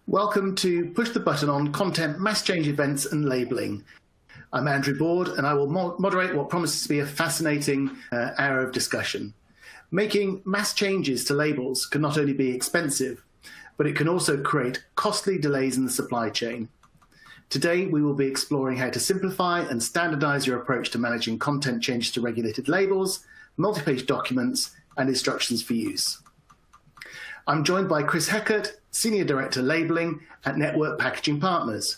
Welcome to Push the Button on Content Mass Change Events and Labeling. I'm Andrew Board, and I will moderate what promises to be a fascinating hour of discussion. Making mass changes to labels can not only be expensive, but it can also create costly delays in the supply chain. Today, we will be exploring how to simplify and standardize your approach to managing content changes to regulated labels, multi-page documents, and instructions for use. I'm joined by Chris Heckert, Senior Director Labeling at Network Packaging Partners.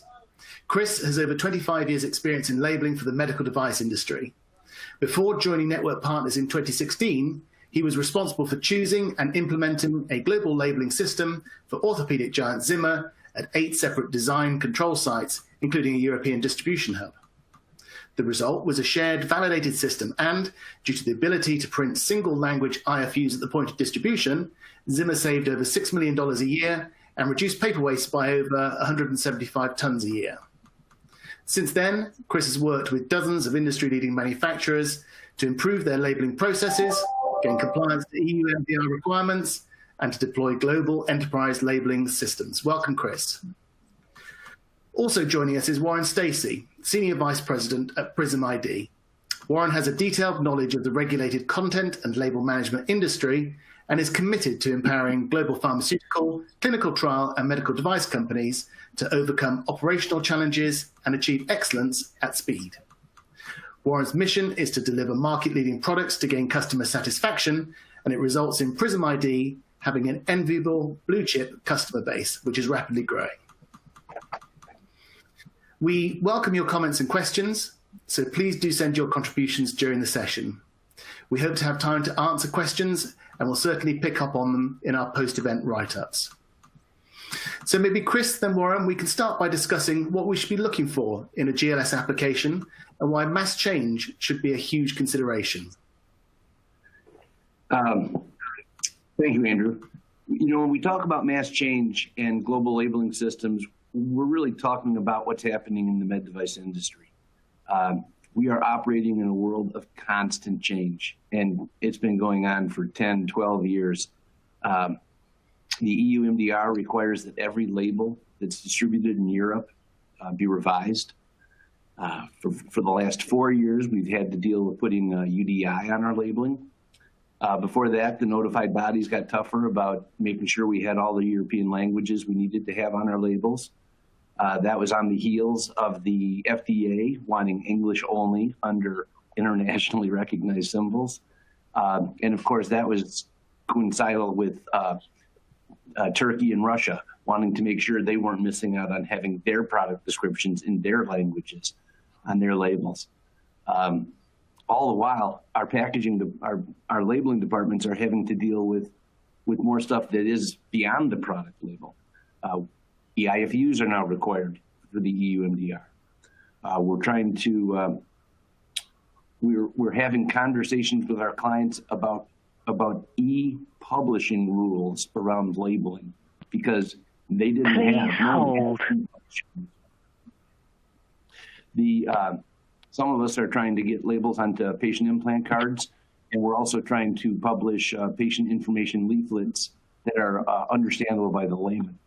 Chris has over 25 years' experience in labeling for the medical device industry. Before joining Network Partners in 2016, he was responsible for choosing and implementing a global labeling system for orthopedic giant Zimmer at 8 separate design control sites, including a European distribution hub. The result was a shared, validated system, and due to the ability to print single-language IFUs at the point of distribution, Zimmer saved over $6 million a year and reduced paper waste by over 175 tons a year. Since then, Chris has worked with dozens of industry-leading manufacturers to improve their labeling processes, gain compliance to EU MDR requirements, and to deploy global enterprise labeling systems. Welcome, Chris. Also joining us is Warren Stacey, Senior Vice President at Prism ID. Warren has a detailed knowledge of the regulated content and label management industry and is committed to empowering global pharmaceutical, clinical trial, and medical device companies to overcome operational challenges and achieve excellence at speed. Warren's mission is to deliver market-leading products to gain customer satisfaction, and it results in Prism ID having an enviable blue-chip customer base, which is rapidly growing. We welcome your comments and questions, so please do send your contributions during the session. We hope to have time to answer questions, and we'll certainly pick up on them in our post-event write-ups. So maybe Chris, then Warren, we can start by discussing what we should be looking for in a GLS application and why mass change should be a huge consideration. Thank you, Andrew. You know, when we talk about mass change and global labeling systems, we're really talking about what's happening in the med device industry. We are operating in a world of constant change, and it's been going on for 10, 12 years. The EU MDR requires that every label that's distributed in Europe be revised. For the last 4 years, we've had to deal with putting UDI on our labeling. Before that, the notified bodies got tougher about making sure we had all the European languages we needed to have on our labels. That was on the heels of the FDA wanting English only under internationally recognized symbols. And of course, that was coincidental with Turkey and Russia wanting to make sure they weren't missing out on having their product descriptions in their languages on their labels. All the while, our packaging, our labeling departments are having to deal with more stuff that is beyond the product label. The IFUs are now required for the EU MDR. We're trying to, we're having conversations with our clients about e-publishing rules around labeling because they didn't have. Some of us are trying to get labels onto patient implant cards, and we're also trying to publish patient information leaflets that are understandable by the layman.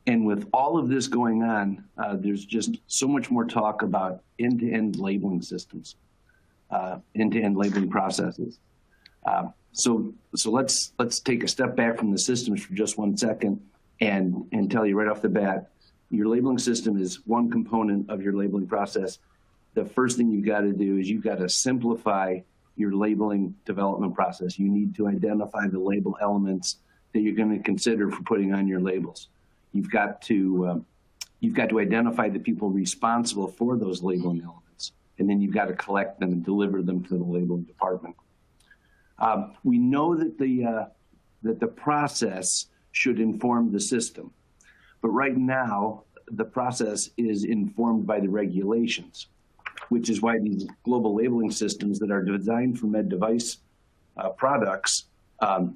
And with all of this going on, there's just so much more talk about end-to-end labeling systems, end-to-end labeling processes. So let's take a step back from the systems for just 1 second and tell you right off the bat, your labeling system is one component of your labeling process. The first thing you've got to do is you've got to simplify your labeling development process. You need to identify the label elements that you're going to consider for putting on your labels. You've got to identify the people responsible for those labeling elements, and then you've got to collect them and deliver them to the labeling department. We know that the process should inform the system, but right now the process is informed by the regulations, which is why these global labeling systems that are designed for med device products are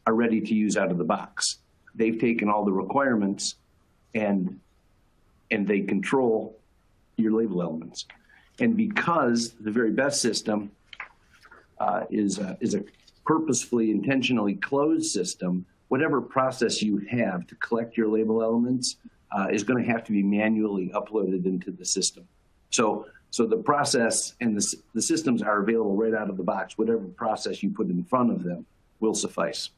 ready to use out of the box. They've taken all the requirements and they control your label elements. And because the very best system is a purposefully, intentionally closed system, whatever process you have to collect your label elements is going to have to be manually uploaded into the system. So the process and the systems are available right out of the box. Whatever process you put in front of them will suffice.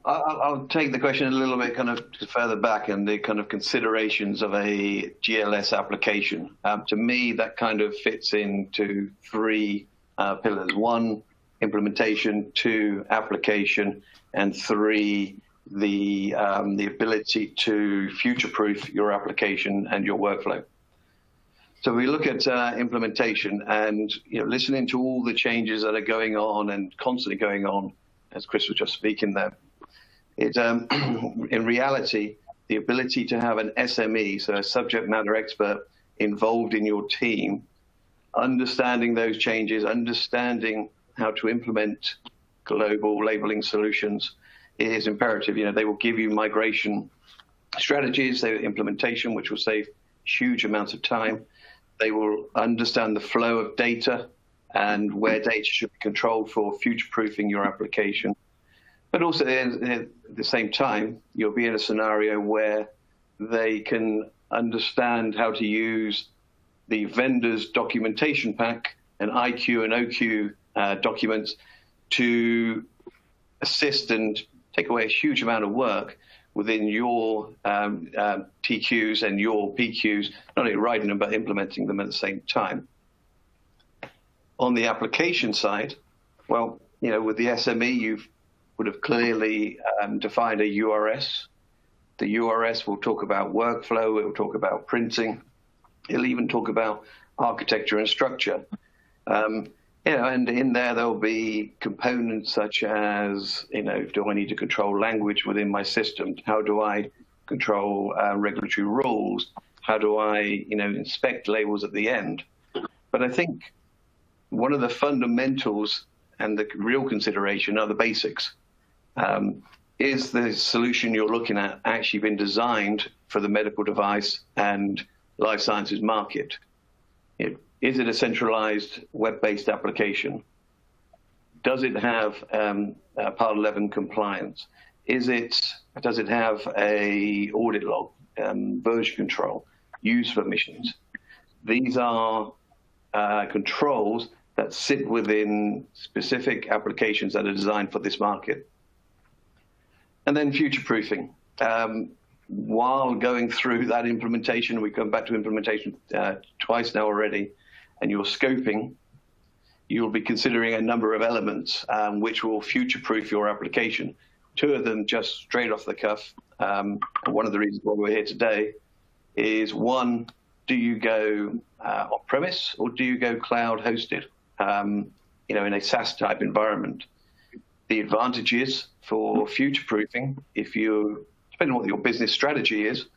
I'll take the question a little bit kind of further back and the kind of considerations of a GLS application. To me, that kind of fits into three pillars. One, implementation; two, application; and three, the ability to future-proof your application and your workflow. So we look at implementation, and listening to all the changes that are going on and constantly going on, as Chris was just speaking there. It, in reality, the ability to have an SME, so a subject matter expert, involved in your team, understanding those changes, understanding how to implement global labeling solutions is imperative. They will give you migration strategies, implementation, which will save huge amounts of time. They will understand the flow of data and where data should be controlled for future-proofing your application. But also at the same time, you'll be in a scenario where they can understand how to use the vendor's documentation pack and IQ and OQ documents to assist and take away a huge amount of work within your TQs and your PQs, not only writing them, but implementing them at the same time. On the application side, well, with the SME, you would have clearly defined a URS. The URS will talk about workflow, it will talk about printing, it'll even talk about architecture and structure. And in there, there'll be components such as, do I need to control language within my system? How do I control regulatory rules? How do I, inspect labels at the end? But I think one of the fundamentals and the real consideration are the basics. Is the solution you're looking at actually been designed for the medical device and life sciences market? Is it a centralized web-based application? Does it have Part 11 compliance? Does it have a audit log, version control, use permissions? These are controls that sit within specific applications that are designed for this market. And then future-proofing. While going through that implementation, we come back to implementation twice now already, and you're scoping, you'll be considering a number of elements which will future-proof your application. Two of them just straight off the cuff. One of the reasons why we're here today is, one, do you go on-premise or do you go cloud-hosted, in a SaaS-type environment? The advantages for future-proofing, depending on what your business strategy is,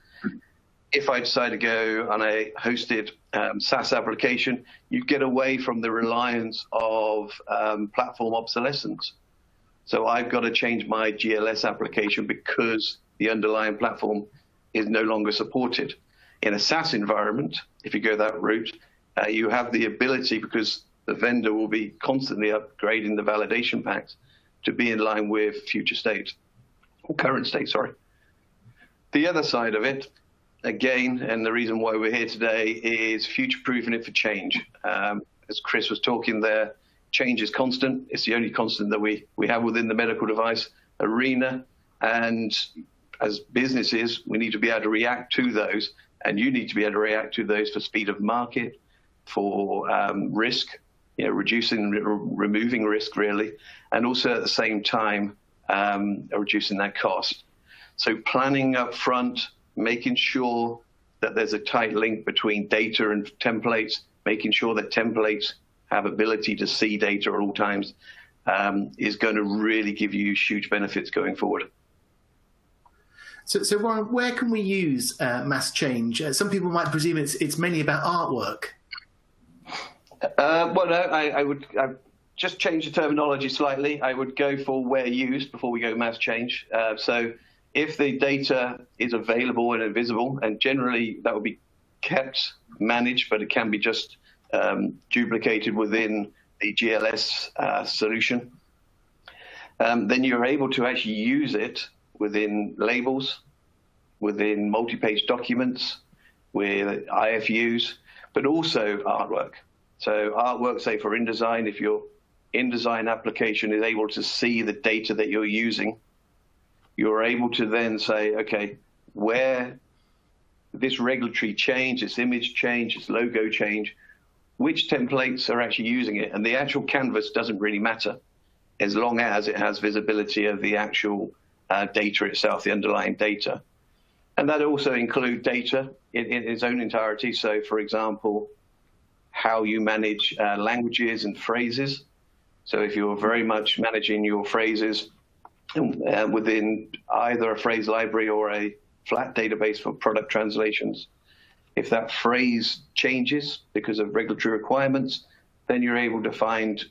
if I decide to go on a hosted SaaS application, you get away from the reliance of platform obsolescence. So I've got to change my GLS application because the underlying platform is no longer supported. In a SaaS environment, if you go that route, you have the ability, because the vendor will be constantly upgrading the validation packs, to be in line with future state, or current state, sorry. The other side of it, again, and the reason why we're here today, is future-proofing it for change. As Chris was talking there, change is constant. It's the only constant that we have within the medical device arena. And as businesses, we need to be able to react to those, and you need to be able to react to those for speed of market, for risk, removing risk really, and also at the same time reducing that cost. So planning up front, making sure that there's a tight link between data and templates, making sure that templates have ability to see data at all times, is going to really give you huge benefits going forward. So Warren, where can we use mass change? Some people might presume it's mainly about artwork. Well, no, I would just change the terminology slightly. I would go for where used before we go mass change. So if the data is available and visible, and generally that will be kept, managed, but it can be just duplicated within the GLS solution. then you're able to actually use it within labels, within multi-page documents, with IFUs, but also artwork. So artwork, say for InDesign, if your InDesign application is able to see the data that you're using, you're able to then say, okay, where this regulatory change, this image change, this logo change, which templates are actually using it? And the actual canvas doesn't really matter as long as it has visibility of the actual data itself, the underlying data. And that also includes data in its own entirety. So, for example, how you manage languages and phrases. So if you're very much managing your phrases within either a phrase library or a flat database for product translations, if that phrase changes because of regulatory requirements, then you're able to find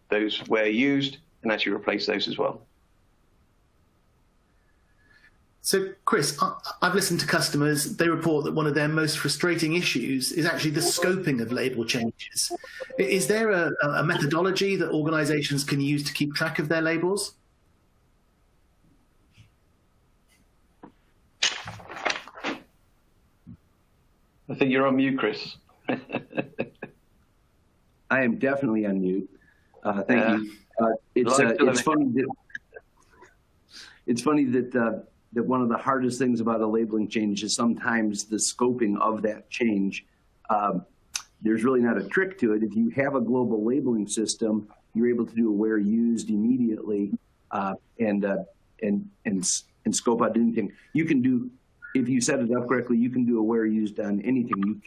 those where used and actually replace those as well. So, Chris, I've listened to customers. They report that one of their most frustrating issues is actually the scoping of label changes. Is there a methodology that organizations can use to keep track of their labels? I think you're on mute, Chris. I am definitely on mute. Thank you. It's funny that one of the hardest things about a labeling change is sometimes the scoping of that change. There's really not a trick to it. If you have a global labeling system, you're able to do a where used immediately and scope out anything. You can do, if you set it up correctly, you can do a where used on anything.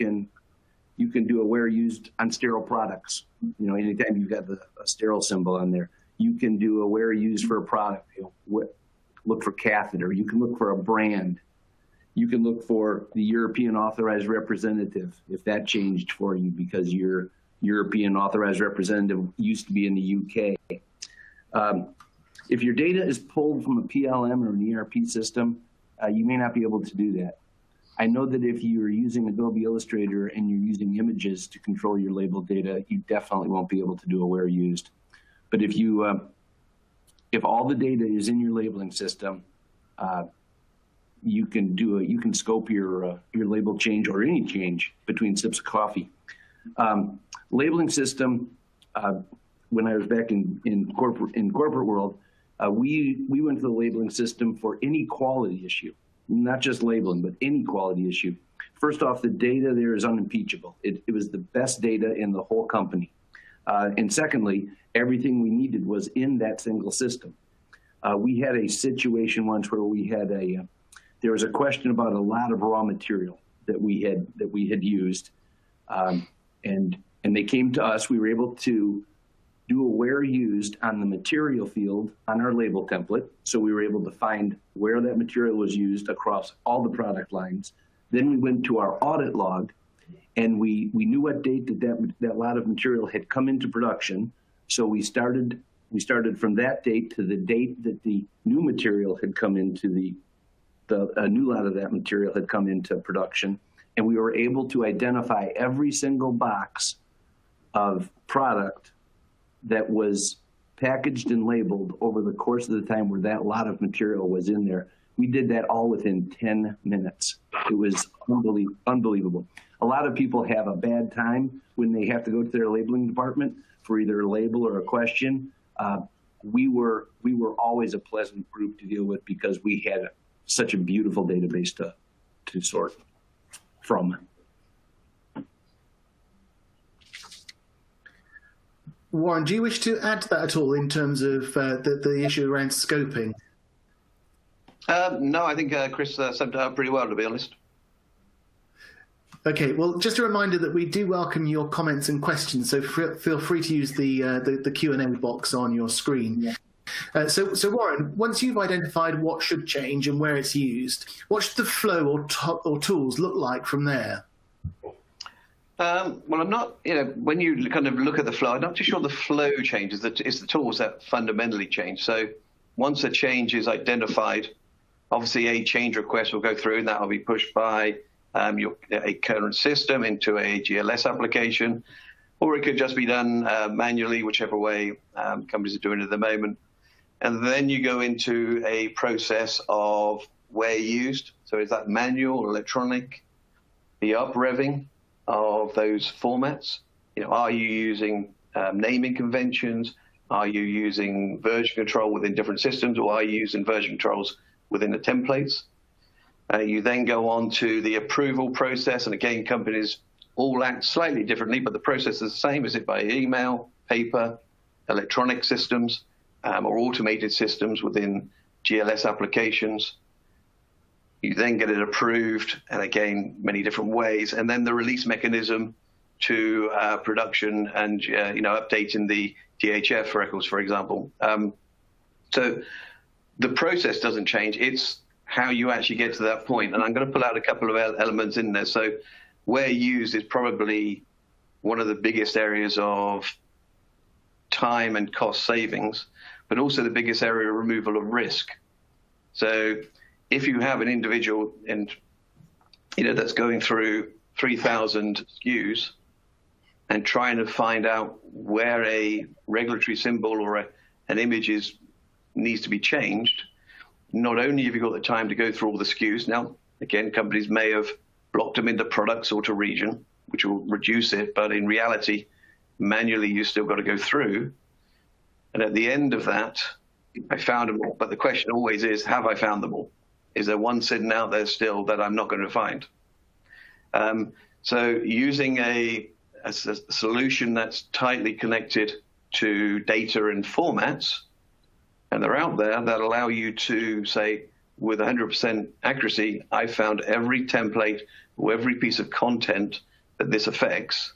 You can do a where used on sterile products. You know, anytime you've got a sterile symbol on there, you can do a where used for a product. You know, look for catheter. You can look for a brand. You can look for the European authorized representative if that changed for you because your European authorized representative used to be in the UK. If your data is pulled from a PLM or an ERP system, you may not be able to do that. I know that if you're using Adobe Illustrator and you're using images to control your label data, you definitely won't be able to do a where used. But if all the data is in your labeling system, you can scope your label change or any change between sips of coffee. Labeling system. When I was back in corporate world, we went to the labeling system for any quality issue, not just labeling, but any quality issue. First off, the data there is unimpeachable. It was the best data in the whole company. And secondly, everything we needed was in that single system. We had a situation once where there was a question about a lot of raw material that we had used, and they came to us. We were able to do a where used on the material field on our label template. So we were able to find where that material was used across all the product lines. Then we went to our audit log, and we knew what date that lot of material had come into production. So we started from that date to the date that the new material had come into a new lot of that material had come into production. And we were able to identify every single box of product that was packaged and labeled over the course of the time where that lot of material was in there. We did that all within 10 minutes. It was unbelievable. A lot of people have a bad time when they have to go to their labeling department for either a label or a question. We were always a pleasant group to deal with because we had such a beautiful database to sort from. Warren, do you wish to add to that at all in terms of the issue around scoping? No, I think Chris summed it up pretty well, to be honest. Okay, well, just a reminder that we do welcome your comments and questions, so feel free to use the Q&A box on your screen. Yeah. So Warren, once you've identified what should change and where it's used, what should the flow or tools look like from there? Well, I'm not, when you kind of look at the flow, I'm not too sure the flow changes. It's the tools that fundamentally change. So once a change is identified, obviously a change request will go through and that will be pushed by a current system into a GLS application, or it could just be done manually, whichever way companies are doing it at the moment. And then you go into a process of where used. So is that manual, electronic, the up-revving of those formats? Are you using naming conventions? Are you using version control within different systems, or are you using version controls within the templates? You then go on to the approval process, and again, companies all act slightly differently, but the process is the same. Is it by email, paper, electronic systems, or automated systems within GLS applications? You then get it approved, and again, many different ways, and then the release mechanism to production and updating the DHF records, for example. So the process doesn't change. It's how you actually get to that point. And I'm going to pull out a couple of elements in there. So where used is probably one of the biggest areas of time and cost savings, but also the biggest area of removal of risk. So if you have an individual that's going through 3,000 SKUs and trying to find out where a regulatory symbol or an image needs to be changed, not only have you got the time to go through all the SKUs. Now, again, companies may have blocked them into products or to region, which will reduce it, but in reality, manually, you still got to go through. And at the end of that, I found them all. But the question always is, have I found them all? Is there one sitting out there still that I'm not going to find? So using a solution that's tightly connected to data and formats, and they're out there, that allow you to say with 100% accuracy, I found every template or every piece of content that this affects,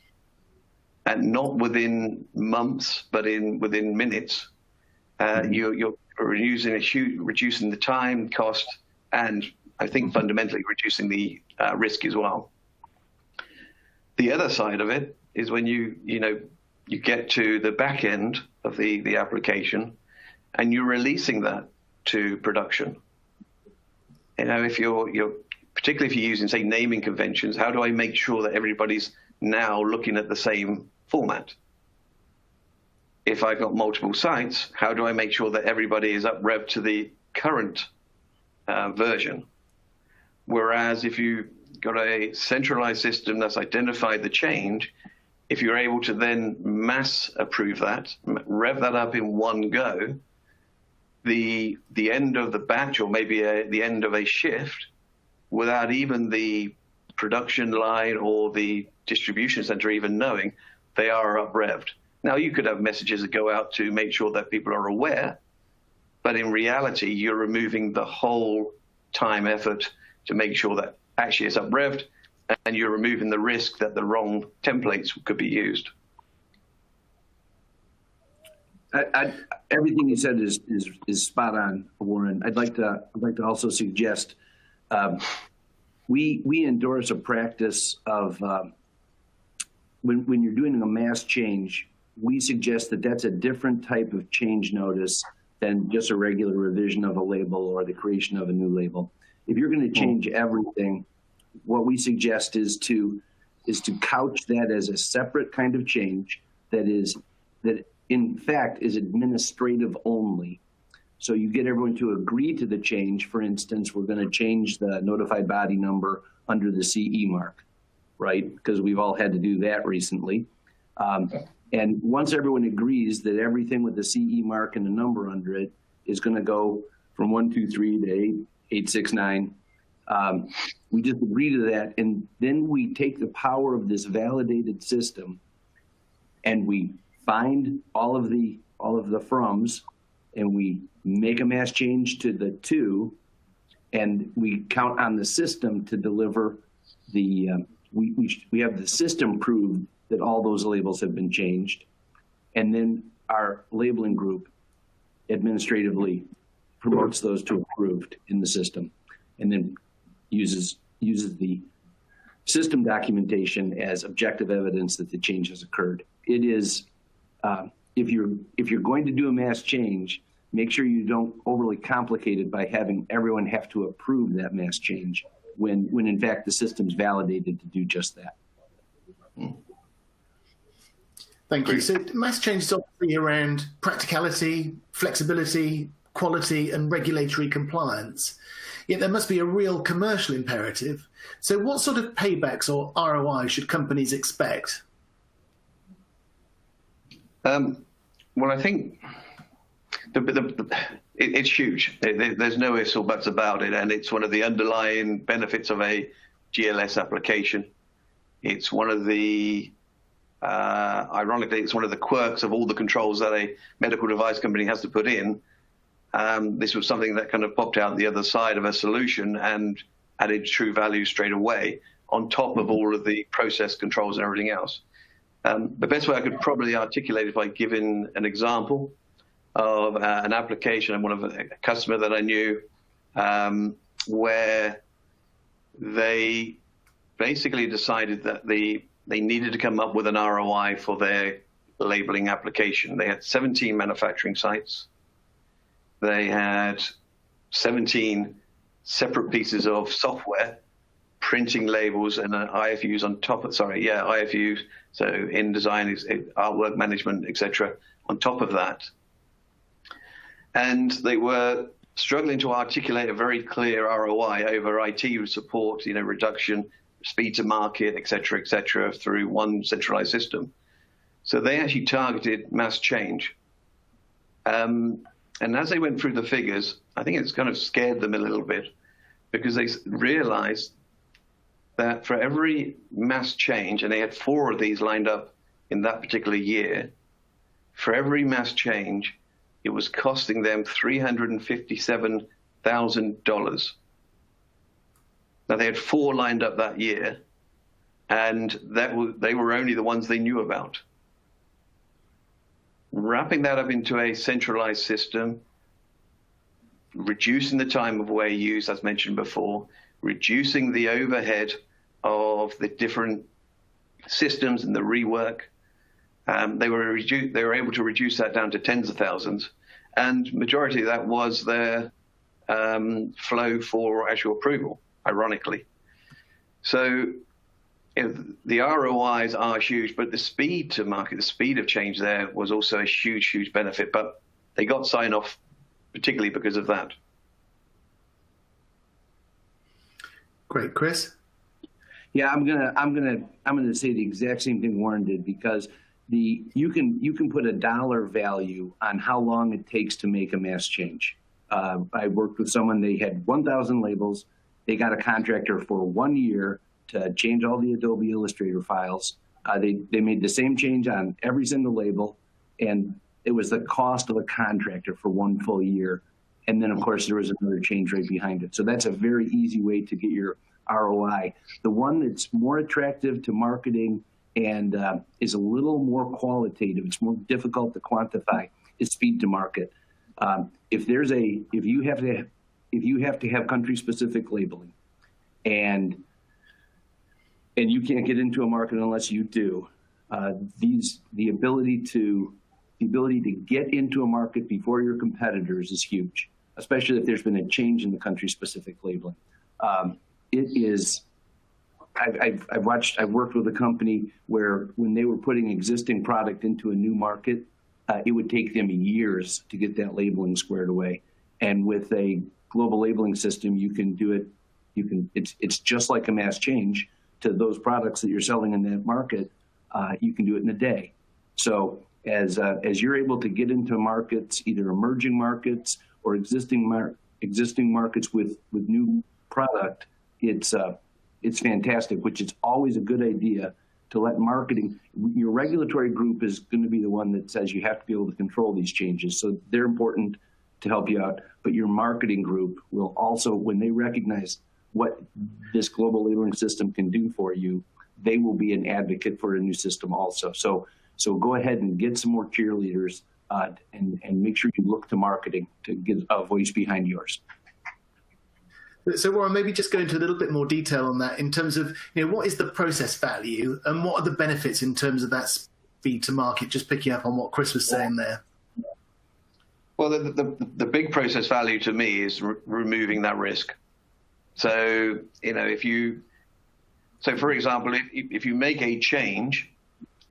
and not within months, but within minutes. You're reducing the time, cost, and I think fundamentally reducing the risk as well. The other side of it is when you get to the back end of the application, and you're releasing that to production. If you're particularly if you're using, say, naming conventions, how do I make sure that everybody's now looking at the same format? If I've got multiple sites, how do I make sure that everybody is up-rev to the current version? Whereas if you've got a centralized system that's identified the change, if you're able to then mass approve that, rev that up in one go, the end of the batch, or maybe the end of a shift, without even the production line or the distribution center even knowing, they are up-revved. Now, you could have messages that go out to make sure that people are aware, but in reality, you're removing the whole time effort to make sure that actually it's up-revved, and you're removing the risk that the wrong templates could be used. Everything you said is spot on, Warren. I'd like to also suggest we endorse a practice of when you're doing a mass change, we suggest that that's a different type of change notice than just a regular revision of a label or the creation of a new label. If you're going to change everything, what we suggest is to couch that as a separate kind of change that in fact is administrative only. So you get everyone to agree to the change. For instance, we're going to change the notified body number under the CE mark, right? Because we've all had to do that recently. And once everyone agrees that everything with the CE mark and the number under it is going to go from 123 to 8869, we just agree to that, and then we take the power of this validated system, and we find all of the froms, and we make a mass change to the two, and we count on the system to deliver the. We have the system prove that all those labels have been changed, and then our labeling group administratively promotes those to approved in the system, and then uses the system documentation as objective evidence that the change has occurred. It is if you're going to do a mass change, make sure you don't overly complicate it by having everyone have to approve that mass change when in fact the system's validated to do just that. Thank you. So mass change is obviously around practicality, flexibility, quality and regulatory compliance. Yet there must be a real commercial imperative. So what sort of paybacks or ROI should companies expect? Well, I think it's huge. There's no ifs or buts about it, and it's one of the underlying benefits of a GLS application. It's one of the, ironically, it's one of the quirks of all the controls that a medical device company has to put in. This was something that kind of popped out the other side of a solution and added true value straight away on top of all of the process controls and everything else. The best way I could probably articulate it by giving an example of an application and one of a customer that I knew where they basically decided that they needed to come up with an ROI for their labeling application. They had 17 manufacturing sites. They had 17 separate pieces of software, printing labels and IFUs on top of, IFUs, so InDesign, artwork management, etc., on top of that. And they were struggling to articulate a very clear ROI over IT support, reduction, speed to market, etc., through one centralized system. So they actually targeted mass change. And as they went through the figures, I think it's kind of scared them a little bit because they realized that for every mass change, and they had 4 of these lined up in that particular year, for every mass change, it was costing them $357,000. Now, they had 4 lined up that year, and they were only the ones they knew about. Wrapping that up into a centralized system, reducing the time of wear use, as mentioned before, reducing the overhead of the different systems and the rework. They were able to reduce that down to tens of thousands, and majority of that was their flow for actual approval, ironically. So the ROIs are huge, but the speed to market, the speed of change there was also a huge, huge benefit. But they got sign off, particularly because of that. Great, Chris. Yeah, I'm gonna say the exact same thing Warren did, because you can put a dollar value on how long it takes to make a mass change. I worked with someone, they had 1,000 labels. They got a contractor for 1 year to change all the Adobe Illustrator files. They made the same change on every single label, and it was the cost of a contractor for 1 full year. And then, of course, there was another change right behind it. So that's a very easy way to get your ROI. The one that's more attractive to marketing and is a little more qualitative, it's more difficult to quantify, is speed to market. If you have to have country-specific labeling, and you can't get into a market unless you do, the ability to get into a market before your competitors is huge, especially if there's been a change in the country-specific labeling. I've worked with a company where when they were putting existing product into a new market, it would take them years to get that labeling squared away. And with a global labeling system, you can do it. It's just like a mass change to those products that you're selling in that market. You can do it in a day. So as you're able to get into markets, either emerging markets or existing markets with new product, it's fantastic, which is always a good idea to let marketing. Your regulatory group is going to be the one that says you have to be able to control these changes. So they're important to help you out. But your marketing group will also, when they recognize what this global labeling system can do for you, they will be an advocate for a new system also. So go ahead and get some more cheerleaders and make sure you look to marketing to get a voice behind yours. So Warren, maybe just go into a little bit more detail on that in terms of, what is the process value and what are the benefits in terms of that speed to market, just picking up on what Chris was saying there. Well, the big process value to me is removing that risk. So, for example, if you make a change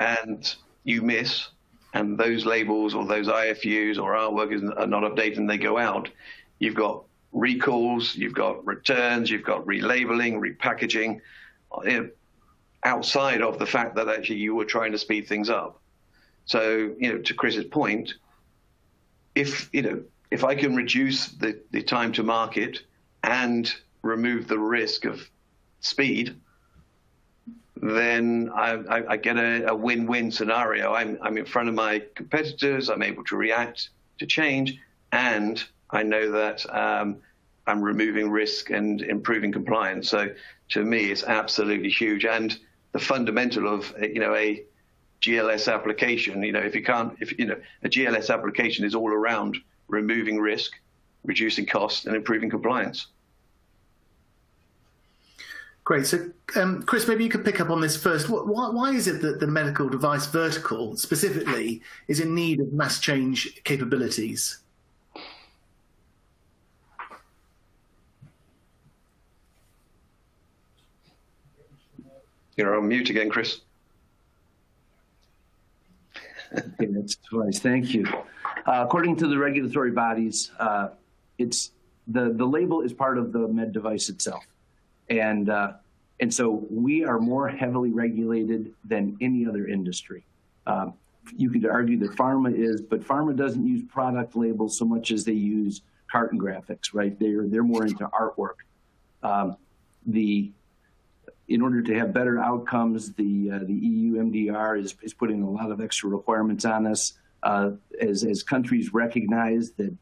and you miss and those labels or those IFUs or artwork are not updated and they go out, you've got recalls, you've got returns, you've got relabeling, repackaging, outside of the fact that actually you were trying to speed things up. So, to Chris's point, if I can reduce the time to market and remove the risk of speed, then I get a win-win scenario. I'm in front of my competitors, I'm able to react to change, and I know that I'm removing risk and improving compliance. So to me, it's absolutely huge. And the fundamental of, a GLS application, a GLS application is all around removing risk, reducing cost, and improving compliance. Great. So, Chris, maybe you could pick up on this first. Why is it that the medical device vertical specifically is in need of mass change capabilities? You're on mute again, Chris. Okay, that's twice. Thank you. According to the regulatory bodies, it's the label is part of the med device itself, and so we are more heavily regulated than any other industry. You could argue that pharma is, but pharma doesn't use product labels so much as they use carton graphics, right? They're more into artwork. In order to have better outcomes, the EU MDR is putting a lot of extra requirements on us. As countries recognize that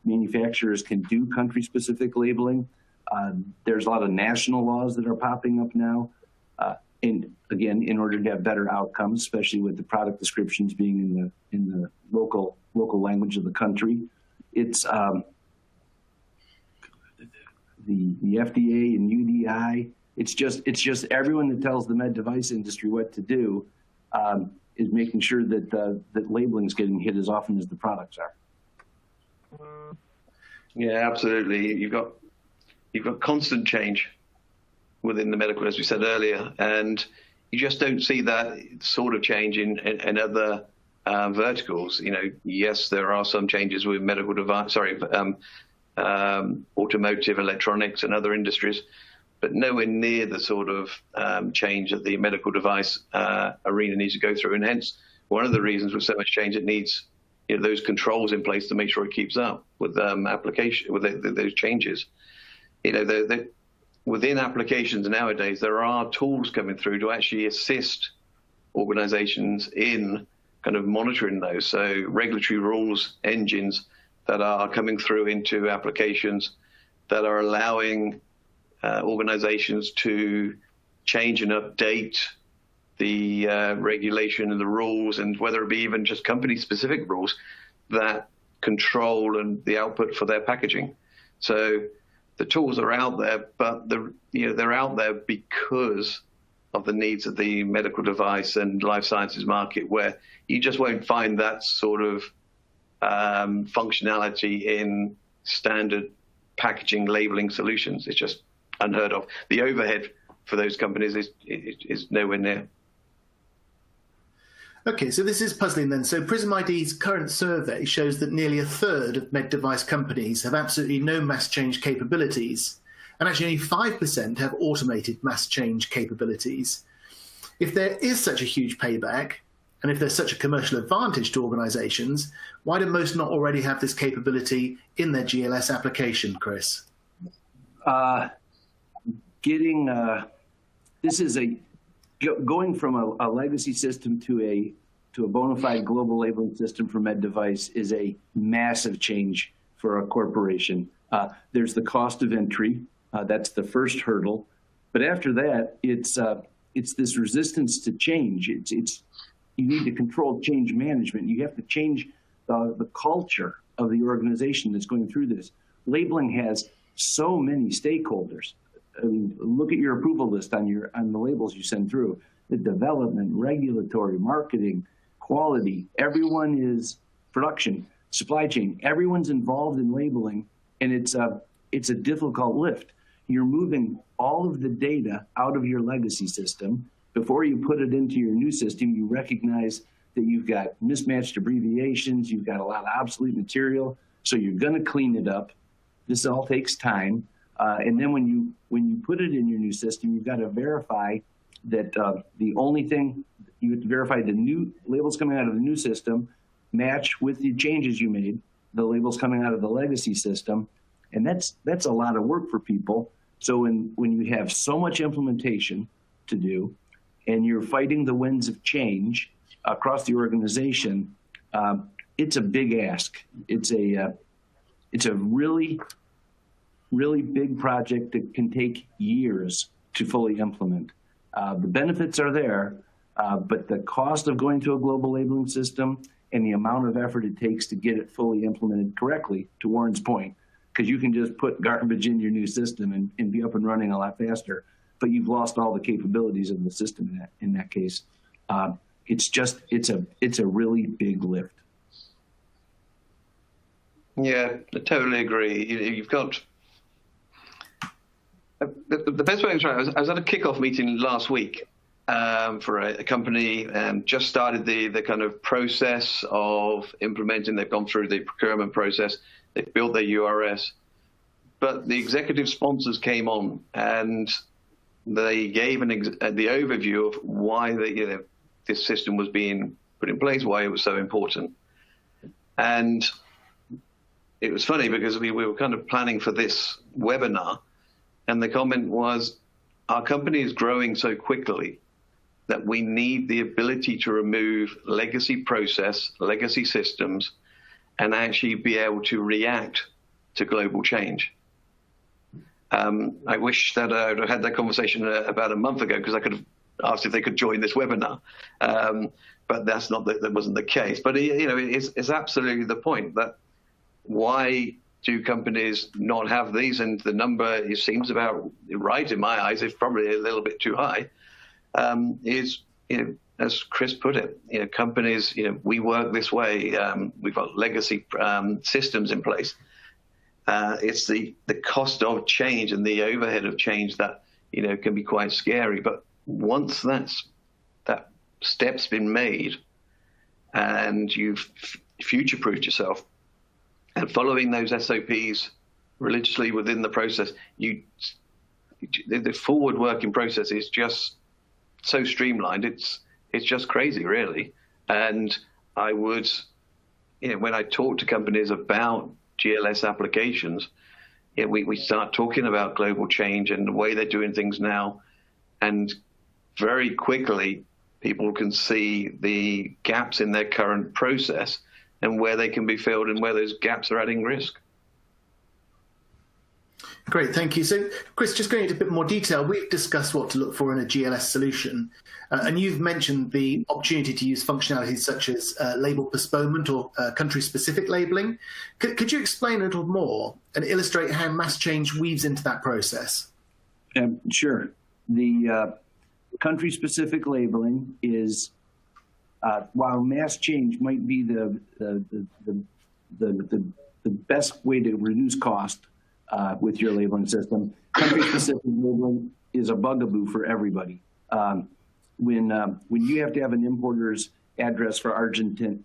manufacturers can do country-specific labeling, there's a lot of national laws that are popping up now. And again, in order to have better outcomes, especially with the product descriptions being in the local language of the country, it's the FDA and UDI. It's just everyone that tells the med device industry what to do is making sure that that labeling is getting hit as often as the products are. Yeah, absolutely. You've got constant change within the medical, as we said earlier, and you just don't see that sort of change in other verticals. Yes, there are some changes with medical device, automotive, electronics, and other industries, but nowhere near the sort of change that the medical device arena needs to go through. And hence, one of the reasons with so much change, it needs those controls in place to make sure it keeps up with application with those changes. Within applications nowadays, there are tools coming through to actually assist organizations in kind of monitoring those. So regulatory rules engines that are coming through into applications that are allowing organizations to change and update the regulation and the rules, and whether it be even just company-specific rules that control and the output for their packaging. So the tools are out there, but they're out there because of the needs of the medical device and life sciences market, where you just won't find that sort of functionality in standard packaging labeling solutions. It's just unheard of. The overhead for those companies is nowhere near. Okay, so this is puzzling then. So Prism ID's current survey shows that nearly a third of med device companies have absolutely no mass change capabilities, and actually only 5% have automated mass change capabilities. If there is such a huge payback, and if there's such a commercial advantage to organizations, why do most not already have this capability in their GLS application, Chris? Going from a legacy system to a bona fide global labeling system for med device is a massive change for a corporation. There's the cost of entry. That's the first hurdle. But after that, it's this resistance to change. You need to control change management. You have to change the culture of the organization that's going through this. Labeling has so many stakeholders. I mean, look at your approval list on the labels you send through. The development, regulatory, marketing, quality, everyone is production, supply chain. Everyone's involved in labeling, and it's a difficult lift. You're moving all of the data out of your legacy system. Before you put it into your new system, you recognize that you've got mismatched abbreviations, you've got a lot of obsolete material, so you're going to clean it up. This all takes time. And then when you put it in your new system, you've got to verify that the only thing, you have to verify the new labels coming out of the new system match with the changes you made, the labels coming out of the legacy system. And that's a lot of work for people. So when you have so much implementation to do and you're fighting the winds of change across the organization, it's a big ask. It's a really, really big project that can take years to fully implement. The benefits are there, but the cost of going to a global labeling system and the amount of effort it takes to get it fully implemented correctly, to Warren's point, because you can just put garbage in your new system and be up and running a lot faster, but you've lost all the capabilities of the system in that case. It's a really big lift. Yeah, I totally agree. You've got the best way to describe it. I was at a kickoff meeting last week for a company and just started the kind of process of implementing. They've gone through the procurement process. They've built their URS, but the executive sponsors came on and they gave the overview of why this system was being put in place, why it was so important. And it was funny because we were kind of planning for this webinar, and the comment was, our company is growing so quickly that we need the ability to remove legacy process, legacy systems, and actually be able to react to global change. I wish that I'd have had that conversation about a month ago, because I could have asked if they could join this webinar. But that wasn't the case. But it's absolutely the point that why do companies not have these? And the number, it seems about right in my eyes, it's probably a little bit too high, is, as Chris put it, companies, we work this way. We've got legacy systems in place. It's the cost of change and the overhead of change that, can be quite scary. But once that step's been made and you've future-proofed yourself, and following those SOPs religiously within the process, the forward working process is just so streamlined. It's just crazy, really. And I would, when I talk to companies about GLS applications, we start talking about global change and the way they're doing things now. And very quickly, people can see the gaps in their current process and where they can be filled and where those gaps are adding risk. Great, thank you. So, Chris, just going into a bit more detail, we've discussed what to look for in a GLS solution, and you've mentioned the opportunity to use functionalities such as label postponement or country-specific labeling. Could you explain a little more and illustrate how mass change weaves into that process? Sure. The country-specific labeling is, while mass change might be the best way to reduce cost with your labeling system, country-specific labeling is a bugaboo for everybody. When you have to have an importer's address for Argentina,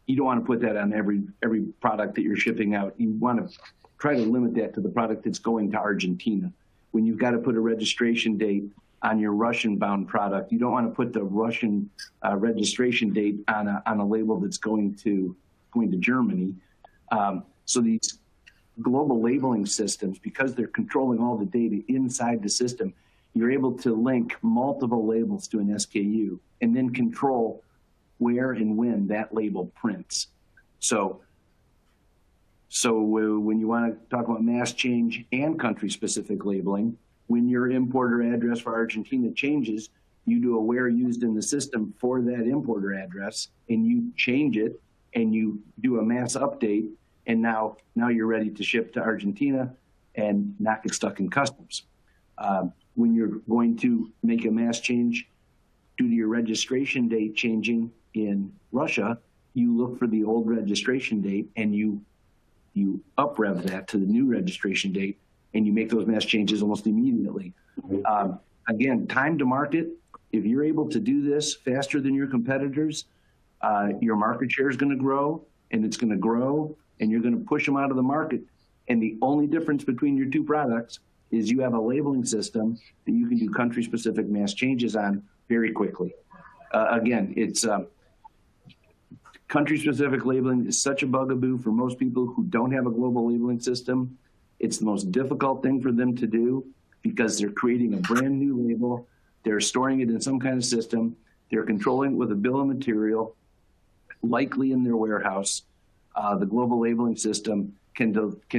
you don't want to put that on every product that you're shipping out. You want to try to limit that to the product that's going to Argentina. When you've got to put a registration date on your Russian-bound product, you don't want to put the Russian registration date on a label that's going to Germany. So these global labeling systems, because they're controlling all the data inside the system, you're able to link multiple labels to an SKU and then control where and when that label prints. So when you want to talk about mass change and country-specific labeling, when your importer address for Argentina changes, you do a where used in the system for that importer address, and you change it, and you do a mass update, and now you're ready to ship to Argentina and not get stuck in customs. When you're going to make a mass change due to your registration date changing in Russia, you look for the old registration date and you up-rev that to the new registration date, and you make those mass changes almost immediately. Again, time to market if you're able to do this faster than your competitors, your market share is going to grow, and it's going to grow, and you're going to push them out of the market. And the only difference between your two products is you have a labeling system that you can do country-specific mass changes on very quickly. Again, it's country-specific labeling is such a bugaboo for most people who don't have a global labeling system. It's the most difficult thing for them to do because they're creating a brand new label. They're storing it in some kind of system. They're controlling it with a bill of material, likely in their warehouse. The global labeling system can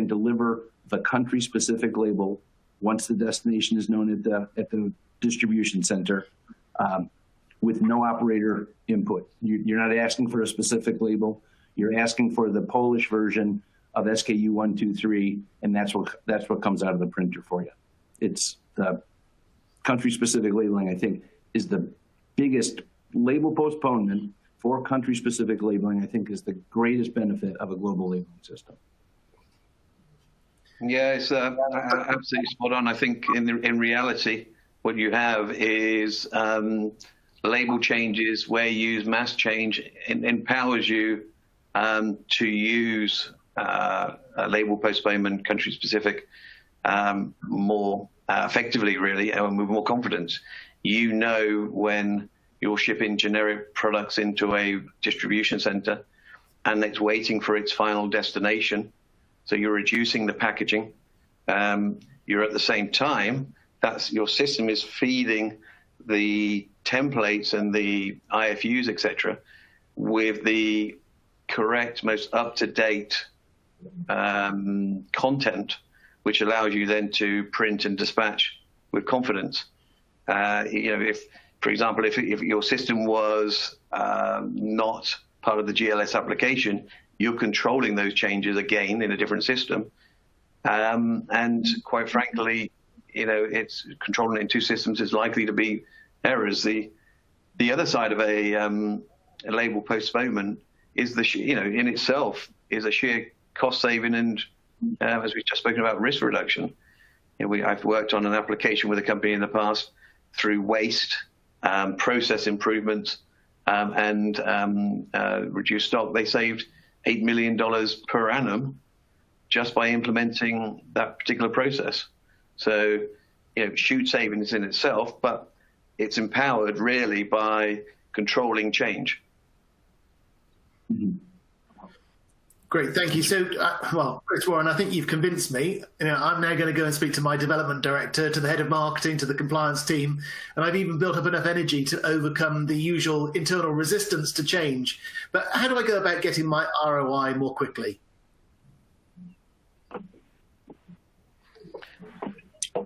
deliver the country-specific label once the destination is known at the distribution center, with no operator input. You're not asking for a specific label. You're asking for the Polish version of SKU 123, and that's what comes out of the printer for you. It's the country-specific labeling, I think, is the biggest label postponement for country-specific labeling, I think, is the greatest benefit of a global labeling system. Yeah, it's absolutely spot on. I think in reality, what you have is label changes where you use mass change empowers you to use a label postponement, country-specific, more effectively, really, and with more confidence. You know when you're shipping generic products into a distribution center and it's waiting for its final destination. So you're reducing the packaging. You're at the same time, your system is feeding the templates and the IFUs, etc., with the correct, most up-to-date content, which allows you then to print and dispatch with confidence. If, for example, if your system was not part of the GLS application, you're controlling those changes again in a different system. And quite frankly, it's controlling it in two systems is likely to be errors. The other side of a label postponement is in itself is a sheer cost saving and, as we've just spoken about, risk reduction. I've worked on an application with a company in the past through waste, process improvements, and reduced stock. They saved $8 million per annum just by implementing that particular process. So, huge savings in itself, but it's empowered really by controlling change. Mm-hmm. Great, thank you. So, Chris Warren, I think you've convinced me. I'm now going to go and speak to my development director, to the head of marketing, to the compliance team, and I've even built up enough energy to overcome the usual internal resistance to change. But how do I go about getting my ROI more quickly?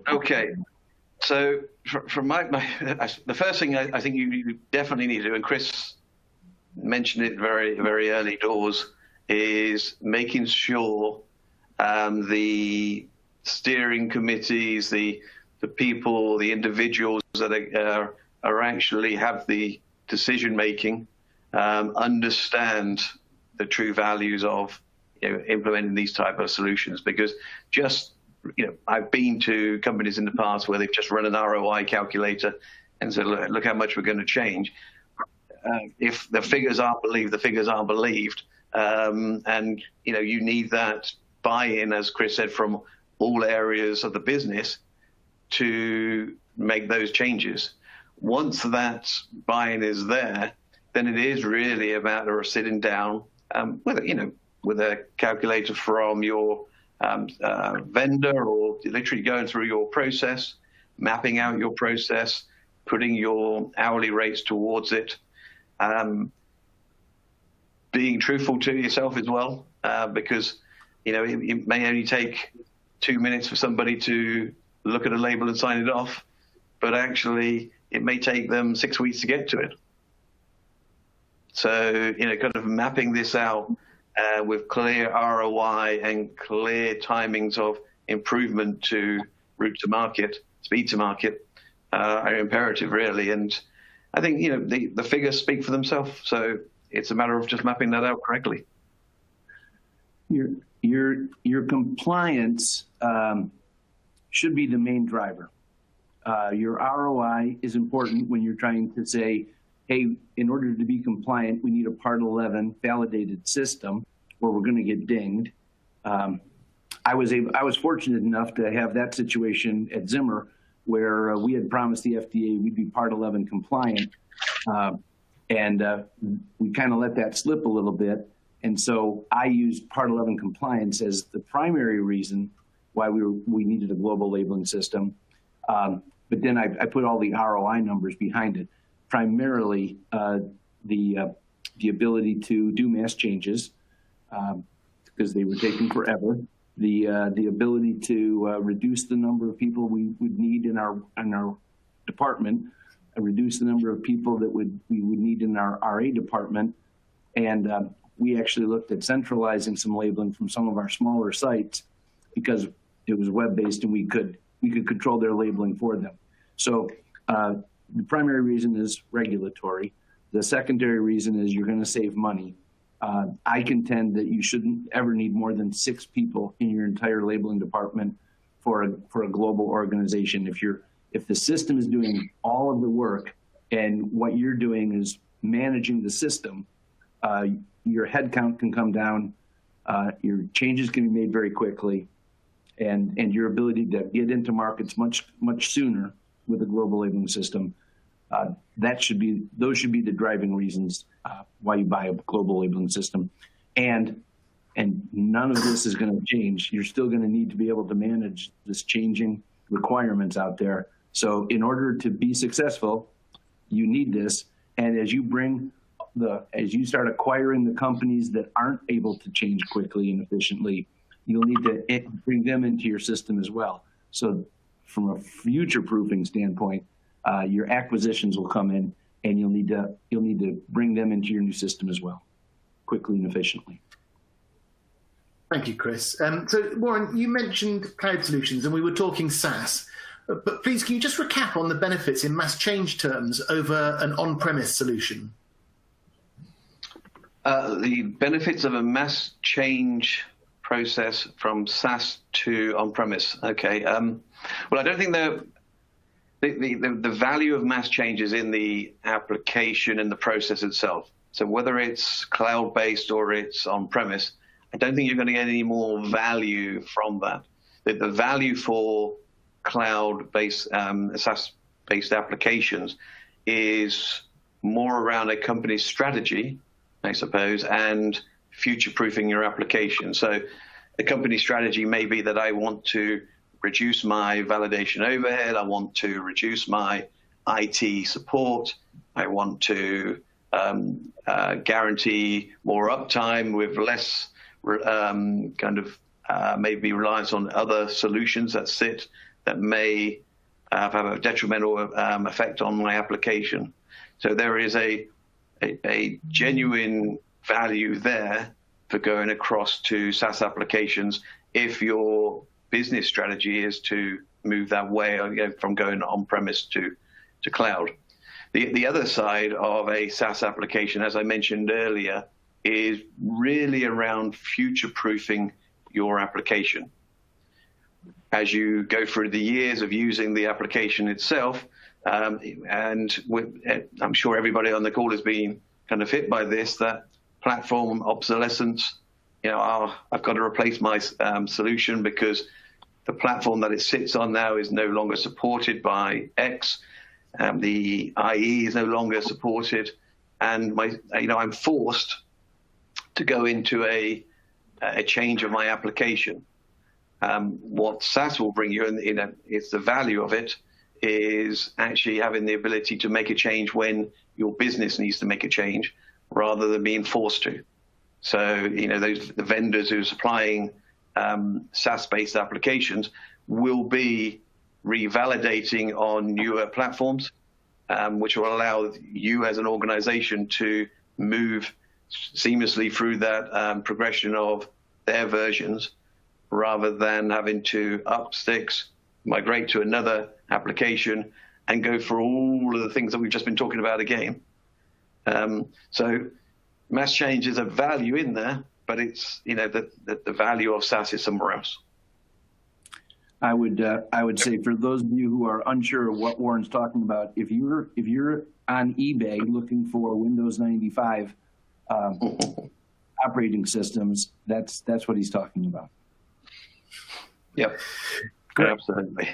Okay, so from the first thing I think you definitely need to do, and Chris mentioned it very, very early doors, is making sure the steering committees, the people, the individuals that are actually have the decision making, understand the true values of implementing these type of solutions. Because I've been to companies in the past where they've just run an ROI calculator and said, look how much we're going to change. If the figures aren't believed, the figures aren't believed. And you need that buy-in, as Chris said, from all areas of the business to make those changes. Once that buy-in is there, then it is really about sitting down with a calculator from your vendor, or literally going through your process, mapping out your process, putting your hourly rates towards it. Being truthful to yourself as well, because it may only take 2 minutes for somebody to look at a label and sign it off, but actually it may take them 6 weeks to get to it. So kind of mapping this out with clear ROI and clear timings of improvement to route to market, speed to market, are imperative, really. And I think the figures speak for themselves. So it's a matter of just mapping that out correctly. Your compliance should be the main driver. Your ROI is important when you're trying to say, hey, in order to be compliant, we need a Part 11 validated system, or we're going to get dinged. I was fortunate enough to have that situation at Zimmer, where we had promised the FDA we'd be Part 11 compliant, and we kind of let that slip a little bit. And so I used Part 11 compliance as the primary reason why we needed a global labeling system. But then I put all the ROI numbers behind it, primarily the ability to do mass changes, because they were taking forever. The ability to reduce the number of people we would need in our department, reduce the number of people that we would need in our RA department, and we actually looked at centralizing some labeling from some of our smaller sites because it was web-based and we could control their labeling for them. So the primary reason is regulatory. The secondary reason is you're going to save money. I contend that you shouldn't ever need more than 6 people in your entire labeling department for a global organization. If the system is doing all of the work and what you're doing is managing the system, your headcount can come down, your changes can be made very quickly, and your ability to get into markets much sooner with a global labeling system. Those should be the driving reasons why you buy a global labeling system. And none of this is going to change. You're still going to need to be able to manage this changing requirements out there. So in order to be successful, you need this. And as you start acquiring the companies that aren't able to change quickly and efficiently, you'll need to bring them into your system as well. So from a future-proofing standpoint, your acquisitions will come in, and you'll need to bring them into your new system as well, quickly and efficiently. Thank you, Chris. So, Warren, you mentioned cloud solutions, and we were talking SaaS. But please, can you just recap on the benefits in mass change terms over an on-premise solution? The benefits of a mass change process from SaaS to on-premise. Okay. Well, I don't think the value of mass change is in the application and the process itself. So whether it's cloud-based or it's on-premise, I don't think you're going to get any more value from that. The value for cloud-based, SaaS-based applications is more around a company's strategy, I suppose, and future-proofing your application. So a company strategy may be that I want to reduce my validation overhead. I want to reduce my IT support. I want to guarantee more uptime with less maybe reliance on other solutions that may have a detrimental effect on my application. So there is a genuine value there for going across to SaaS applications if your business strategy is to move that way from going on-premise to cloud. The other side of a SaaS application, as I mentioned earlier, is really around future-proofing your application. As you go through the years of using the application itself, and I'm sure everybody on the call has been kind of hit by this, that platform obsolescence. I've got to replace my solution because the platform that it sits on now is no longer supported by X. The IE is no longer supported, and I'm forced to go into a change of my application. What SaaS will bring you, and it's the value of it, is actually having the ability to make a change when your business needs to make a change, rather than being forced to. So, the vendors who are supplying SaaS-based applications will be revalidating on newer platforms, which will allow you as an organization to move seamlessly through that progression of their versions, rather than having to up sticks, migrate to another application, and go for all of the things that we've just been talking about again. So mass change is a value in there, but it's, the value of SaaS is somewhere else. I would say for those of you who are unsure of what Warren's talking about, if you're on eBay looking for Windows 95 operating systems, that's what he's talking about. Yep. Great. Absolutely.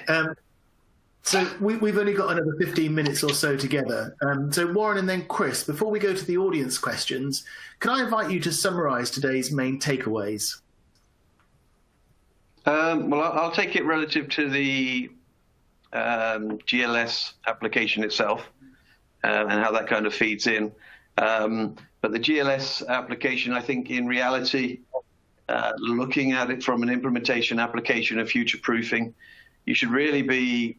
So we've only got another 15 minutes or so together. So Warren and then Chris, before we go to the audience questions, can I invite you to summarize today's main takeaways? Well, I'll take it relative to the GLS application itself and how that kind of feeds in. But the GLS application, I think in reality, looking at it from an implementation application of future-proofing, you should really be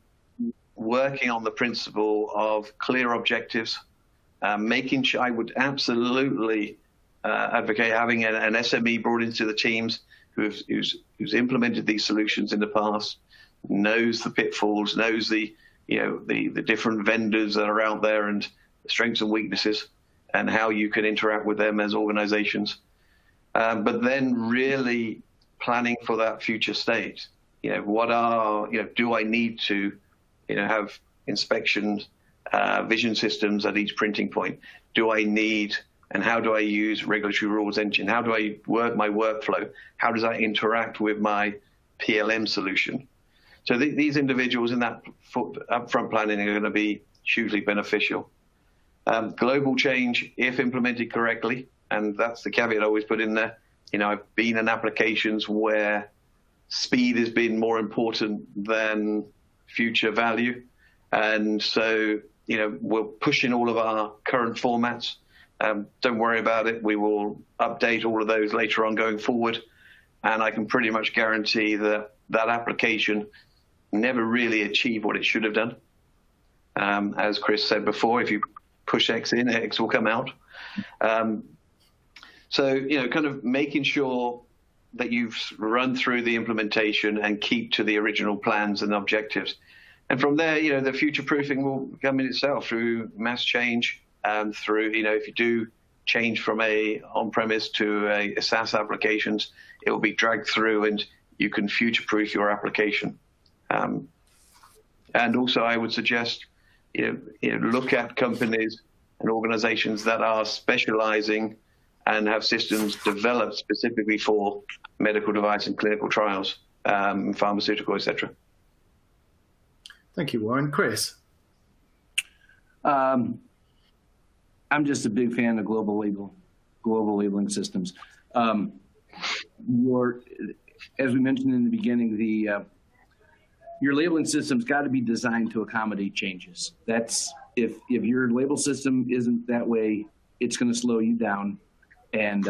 working on the principle of clear objectives, making sure I would absolutely advocate having an SME brought into the teams who's implemented these solutions in the past, knows the pitfalls, knows the different vendors that are out there and the strengths and weaknesses and how you can interact with them as organizations. But then really planning for that future state. Do I need to have inspections, vision systems at each printing point? Do I need, and how do I use regulatory rules engine? How do I work my workflow? How does that interact with my PLM solution? So these individuals in that upfront planning are going to be hugely beneficial. Global change, if implemented correctly, and that's the caveat I always put in there. I've been in applications where speed has been more important than future value. And so, we're pushing all of our current formats. Don't worry about it. We will update all of those later on going forward. And I can pretty much guarantee that that application never really achieved what it should have done. As Chris said before, if you push X in, X will come out. So, kind of making sure that you've run through the implementation and keep to the original plans and objectives. And from there, the future-proofing will come in itself through mass change, through, if you do change from a on-premise to a SaaS applications, it will be dragged through and you can future-proof your application. And also I would suggest, look at companies and organizations that are specializing and have systems developed specifically for medical device and clinical trials, pharmaceutical, et cetera. Thank you, Warren. Chris? I'm just a big fan of global labeling systems. As we mentioned in the beginning, your labeling system's got to be designed to accommodate changes. That's if your label system isn't that way, it's going to slow you down and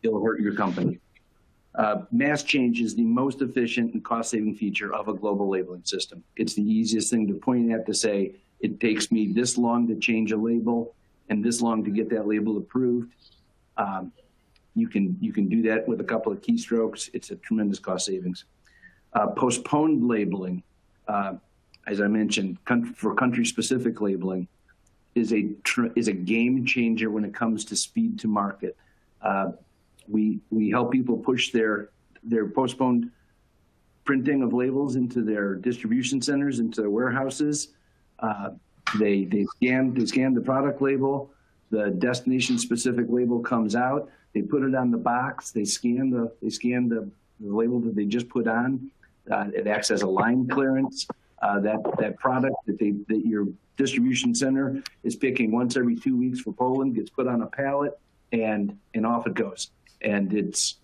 it'll hurt your company. Mass change is the most efficient and cost-saving feature of a global labeling system. It's the easiest thing to point at to say, it takes me this long to change a label and this long to get that label approved. You can do that with a couple of keystrokes. It's a tremendous cost savings. Postponed labeling, as I mentioned, for country-specific labeling, is a game changer when it comes to speed to market. We help people push their postponed printing of labels into their distribution centers, into their warehouses. They scan the product label. The destination-specific label comes out. They put it on the box. They scan the label that they just put on. It acts as a line clearance. That product that your distribution center is picking once every 2 weeks for Poland gets put on a pallet and off it goes. And it's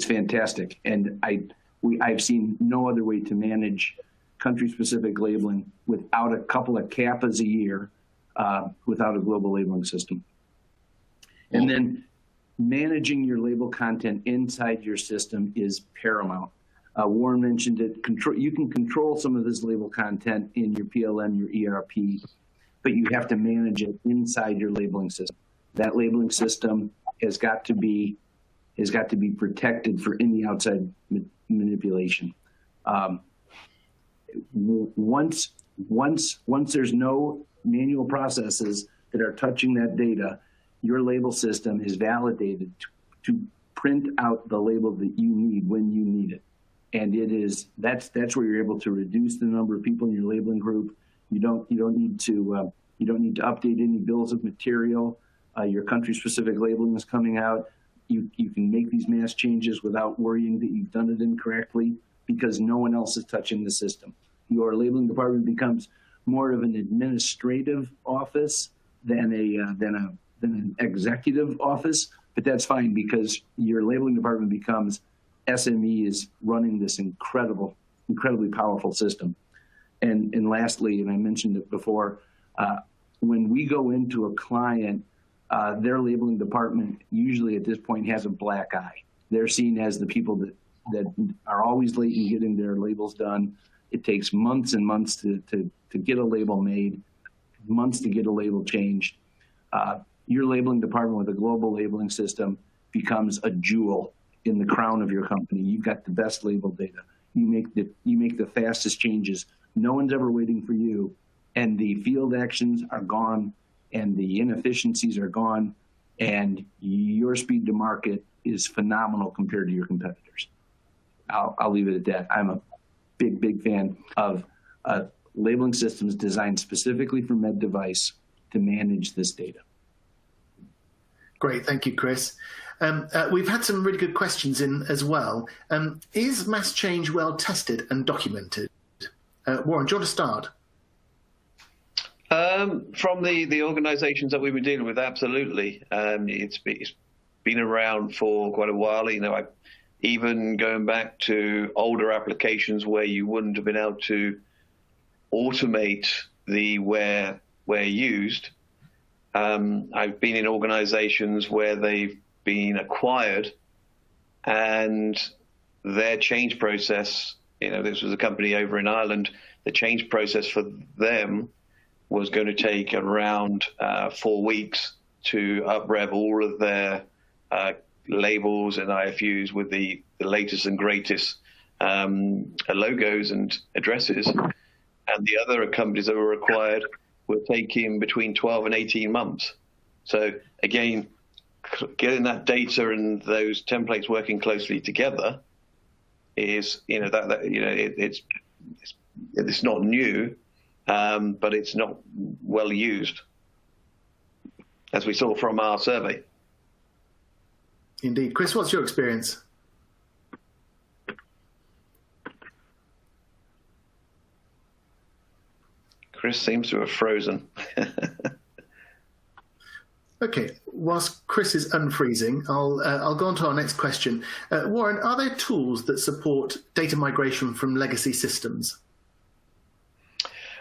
fantastic. And I've seen no other way to manage country-specific labeling without a couple of CAPAs a year, without a global labeling system. And then managing your label content inside your system is paramount. Warren mentioned it. You can control some of this label content in your PLM, your ERP, but you have to manage it inside your labeling system. That labeling system has got to be protected for any outside manipulation. Once there's no manual processes that are touching that data, your label system is validated to print out the label that you need when you need it. and that's where you're able to reduce the number of people in your labeling group. You don't need to update any bills of material. Your country-specific labeling is coming out. You can make these mass changes without worrying that you've done it incorrectly because no one else is touching the system. Your labeling department becomes more of an administrative office than an executive office, but that's fine because your labeling department becomes SMEs running this incredibly powerful system. And lastly, and I mentioned it before, when we go into a client, their labeling department usually at this point has a black eye. They're seen as the people that are always late in getting their labels done. It takes months and months to get a label made, months to get a label changed. Your labeling department with a global labeling system becomes a jewel in the crown of your company. You've got the best label data. You make the fastest changes. No one's ever waiting for you, and the field actions are gone, and the inefficiencies are gone, and your speed to market is phenomenal compared to your competitors. I'll leave it at that. I'm a big fan of labeling systems designed specifically for med device to manage this data. Great, thank you, Chris. We've had some really good questions in as well. Is mass change well tested and documented? Warren, do you want to start? From the organizations that we've been dealing with, absolutely. It's been around for quite a while. Even going back to older applications where you wouldn't have been able to automate the where used. I've been in organizations where they've been acquired and their change process, this was a company over in Ireland, the change process for them was going to take around 4 weeks to up-rev all of their labels and IFUs with the latest and greatest logos and addresses. And the other companies that were required were taking between 12 and 18 months. So again, getting that data and those templates working closely together is, it's not new, but it's not well used, as we saw from our survey. Indeed. Chris, what's your experience? Chris seems to have frozen. Okay, whilst Chris is unfreezing, I'll go on to our next question. Warren, are there tools that support data migration from legacy systems?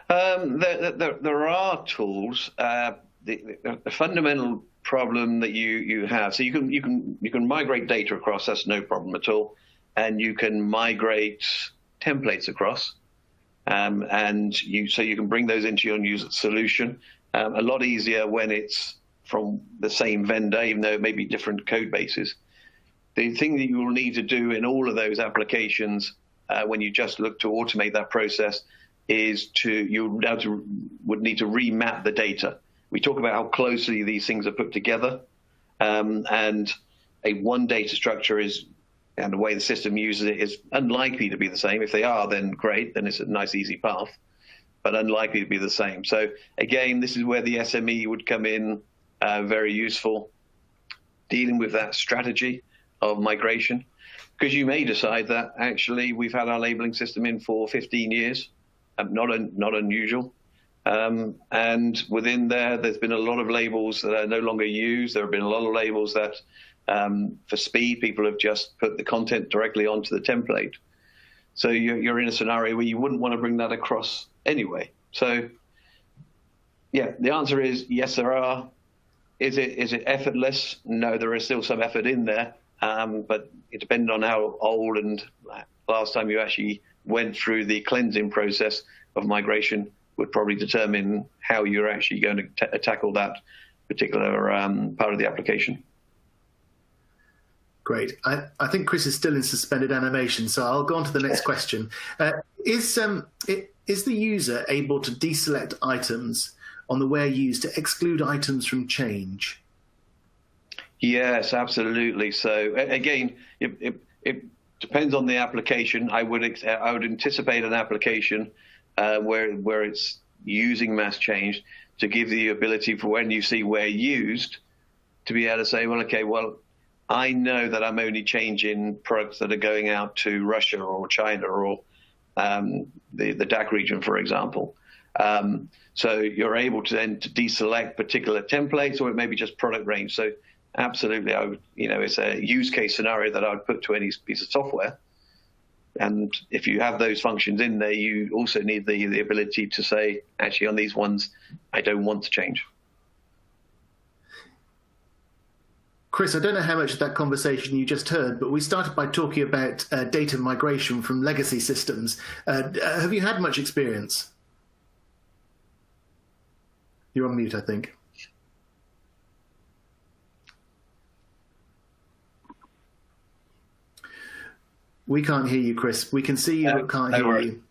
There are tools. The fundamental problem that you have, so you can migrate data across. That's no problem at all, and you can migrate templates across, so you can bring those into your new solution. A lot easier when it's from the same vendor, even though it may be different code bases. The thing that you will need to do in all of those applications when you just look to automate that process is you would need to remap the data. We talk about how closely these things are put together, and one data structure and the way the system uses it is unlikely to be the same. If they are, then great, then it's a nice easy path, but unlikely to be the same. So again, this is where the SME would come in, very useful, dealing with that strategy of migration, because you may decide that actually we've had our labeling system in for 15 years, not unusual. And within there's been a lot of labels that are no longer used. There have been a lot of labels that, for speed, people have just put the content directly onto the template. So you're in a scenario where you wouldn't want to bring that across anyway. So, yeah, the answer is yes, there are. Is it effortless? No, there is still some effort in there, but it depends on how old and last time you actually went through the cleansing process of migration would probably determine how you're actually going to tackle that particular part of the application. Great. I think Chris is still in suspended animation, so I'll go on to the next question. Is the user able to deselect items on the where used to exclude items from change? Yes, absolutely. So again, depends on the application. I would anticipate an application where it's using mass change to give the ability for when you see where used to be able to say, well, okay, well, I know that I'm only changing products that are going out to Russia or China or the DAC region, for example. So you're able to then to deselect particular templates, or it may be just product range. So absolutely, I would, it's a use case scenario that I would put to any piece of software. And if you have those functions in there, you also need the ability to say, actually, on these ones, I don't want to change. Chris, I don't know how much of that conversation you just heard, but we started by talking about data migration from legacy systems. Have you had much experience? You're on mute, I think. We can't hear you, Chris. We can see you, but can't hear you.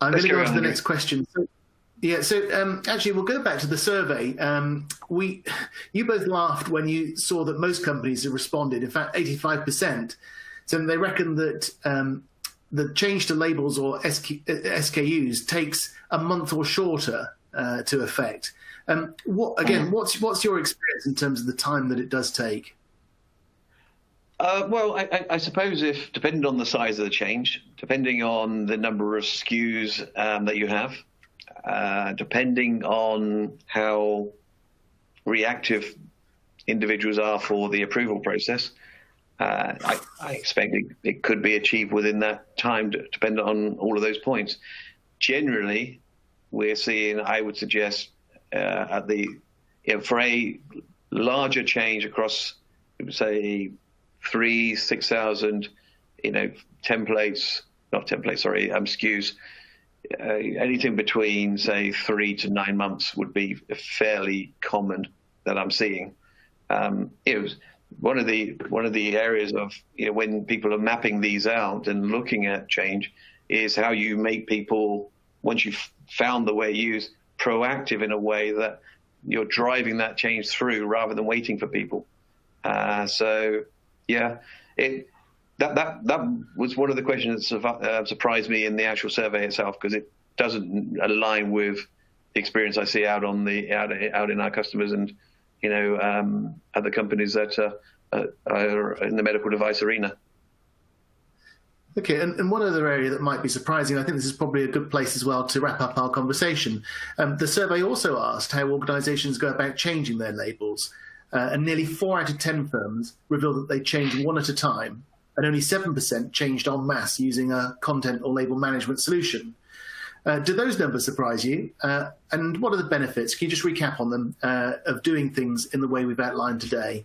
I'm going to go on to the next question. So actually, we'll go back to the survey. You both laughed when you saw that most companies have responded. In fact, 85%. So they reckon that the change to labels or SKUs takes a month or shorter to effect. What's your experience in terms of the time that it does take? Well, I suppose depending on the size of the change, depending on the number of SKUs that you have, depending on how reactive individuals are for the approval process, I expect it could be achieved within that time, depending on all of those points. Generally, we're seeing, I would suggest, for a larger change across, say, 6,000, SKUs, anything between, say, 3 to 9 months would be fairly common that I'm seeing. It was one of the areas of when people are mapping these out and looking at change is how you make people, once you've found the way used, proactive in a way that you're driving that change through rather than waiting for people. Yeah, that was one of the questions that surprised me in the actual survey itself, because it doesn't align with the experience I see out in our customers and other companies that are in the medical device arena. Okay, and one other area that might be surprising, I think this is probably a good place as well to wrap up our conversation. The survey also asked how organisations go about changing their labels. And nearly 4 out of 10 firms revealed that they changed one at a time, and only 7% changed en masse using a content or label management solution. Do those numbers surprise you? And what are the benefits? Can you just recap on them of doing things in the way we've outlined today?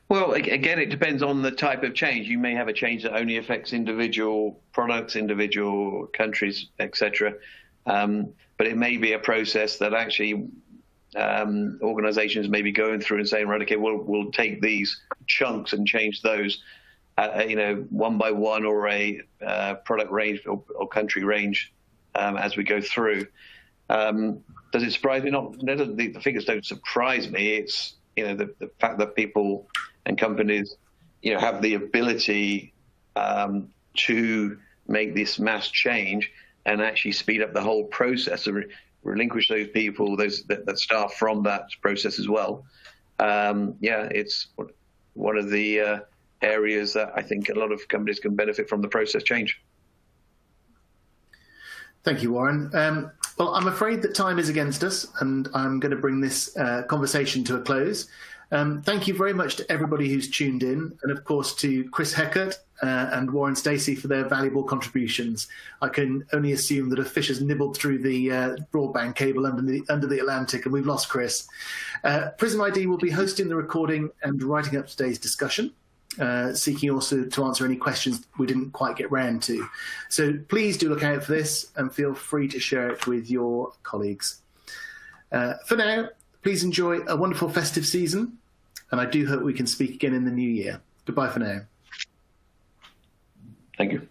Well, again, it depends on the type of change. You may have a change that only affects individual products, individual countries, etc. But it may be a process that actually organizations may be going through and saying, right, okay, we'll take these chunks and change those, one by one, or a product range or country range as we go through. Does it surprise me? Not. The figures don't surprise me. It's the fact that people and companies have the ability to make this mass change and actually speed up the whole process, or relinquish those people, that staff from that process as well. It's one of the areas that I think a lot of companies can benefit from the process change. Thank you, Warren. Well, I'm afraid that time is against us, and I'm going to bring this conversation to a close. Thank you very much to everybody who's tuned in, and of course to Chris Heckert and Warren Stacey for their valuable contributions. I can only assume that a fish has nibbled through the broadband cable under the Atlantic, and we've lost Chris. Prism ID will be hosting the recording and writing up today's discussion, seeking also to answer any questions we didn't quite get round to. So please do look out for this and feel free to share it with your colleagues. For now, please enjoy a wonderful festive season, and I do hope we can speak again in the new year. Goodbye for now. Thank you.